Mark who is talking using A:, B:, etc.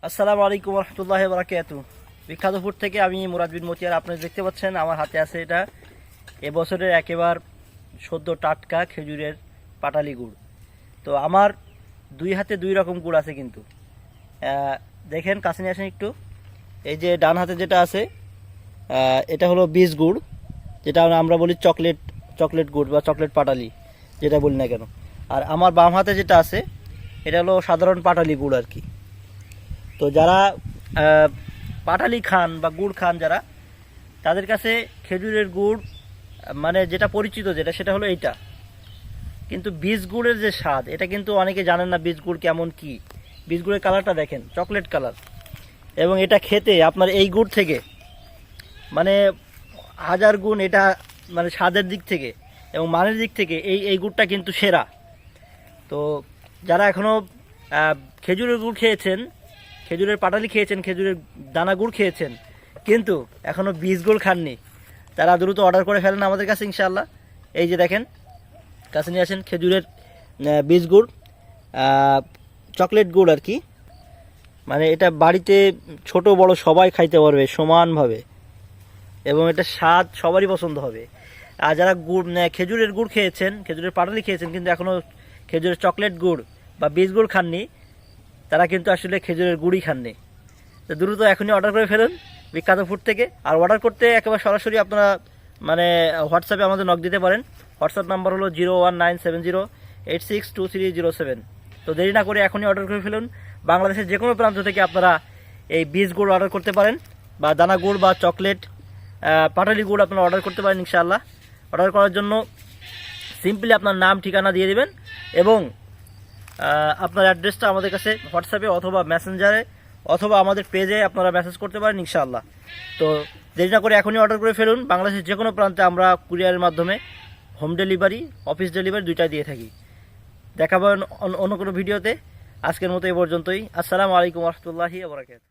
A: আসসালামু আলাইকুম রহমতুল্লাহি ওয়া বারাকাতুহু। বিখ্যাত ফুড থেকে আমি মুরাদ বিন মতিয়ার। আপনারা দেখতে পাচ্ছেন আমার হাতে আছে এটা এবছরের একেবারে সদ্য টাটকা খেজুরের পাটালি গুড়। তো আমার দুই হাতে দুই রকম গুড় আছে কিন্তু দেখেন, কাছে নিয়ে আসেন একটু। এই যে ডান হাতে যেটা আছে এটা হলো বীজ গুড়, যেটা আমরা বলি চকলেট গুড় বা চকলেট পাটালি, যেটা বলি না কেন। আর আমার বাম হাতে যেটা আছে এটা হলো সাধারণ পাটালি গুড় আর কি। তো যারা পাটালি খান বা গুড় খান যারা, তাদের কাছে খেজুরের গুড় মানে যেটা পরিচিত সেটা হলো এইটা। কিন্তু বীজ গুড়ের যে স্বাদ, এটা কিন্তু অনেকে জানেন না বীজ গুড় কেমন কি। বীজ গুড়ের কালারটা দেখেন, চকলেট কালার। এবং এটা খেতে আপনার এই গুড় থেকে মানে হাজার গুণ এটা মানে স্বাদের দিক থেকে এবং মানের দিক থেকে এই গুড়টা কিন্তু সেরা। তো যারা এখনও খেজুরের গুড় খেয়েছেন, খেজুরের পাটালি খেয়েছেন, খেজুরের দানা গুড় খেয়েছেন, কিন্তু এখনও বীজ গুড় খাননি, তারা দ্রুত অর্ডার করে ফেলেন আমাদের কাছে ইনশাআল্লাহ। এই যে দেখেন, কাছে নিয়ে আসেন খেজুরের বীজ গুড়, চকলেট গুড় আর কি। মানে এটা বাড়িতে ছোট বড় সবাই খাইতে পারবে সমানভাবে, এবং এটা স্বাদ সবারই পছন্দ হবে। আর যারা গুড় খেজুরের গুড় খেয়েছেন, খেজুরের পাটালি খেয়েছেন, কিন্তু এখনও খেজুরের চকলেট গুড় বা বীজ গুড় খাননি, তারা কিন্তু আসলে খেজুরের গুড়ই খাননি। তো দ্রুত এখনই অর্ডার করে ফেলুন বিখ্যাত ফুড থেকে। আর অর্ডার করতে একেবারে সরাসরি আপনারা মানে হোয়াটসঅ্যাপে আমাদের নক দিতে পারেন। হোয়াটসঅ্যাপ নাম্বার হলো 01970862307। তো দেরি না করে এখনই অর্ডার করে ফেলুন। বাংলাদেশের যে কোনো প্রান্ত থেকে আপনারা এই বীজ গুড় অর্ডার করতে পারেন, বা দানা গুড় বা চকলেট পাটালি গুড় আপনারা অর্ডার করতে পারেন ইনশাআল্লাহ। অর্ডার করার জন্য সিম্পলি আপনার নাম ঠিকানা দিয়ে দেবেন এবং আপনার অ্যাড্রেসটা আমাদের কাছে হোয়াটসঅ্যাপে অথবা মেসেঞ্জারে অথবা আমাদের পেজে আপনারা মেসেজ করতে পারেন ইনশাআল্লাহ। তো দেরি না করে এখনই অর্ডার করে ফেলুন। বাংলাদেশের যে কোনো প্রান্তে আমরা কুরিয়ারের মাধ্যমে হোম ডেলিভারি, অফিস ডেলিভারি দুইটাই দিয়ে থাকি। দেখাবো অন্য কোনো ভিডিওতে। আজকের মতো এই পর্যন্তই। আসসালামু আলাইকুম রহমতুল্লাহি ওয়া বারাকাতুহু।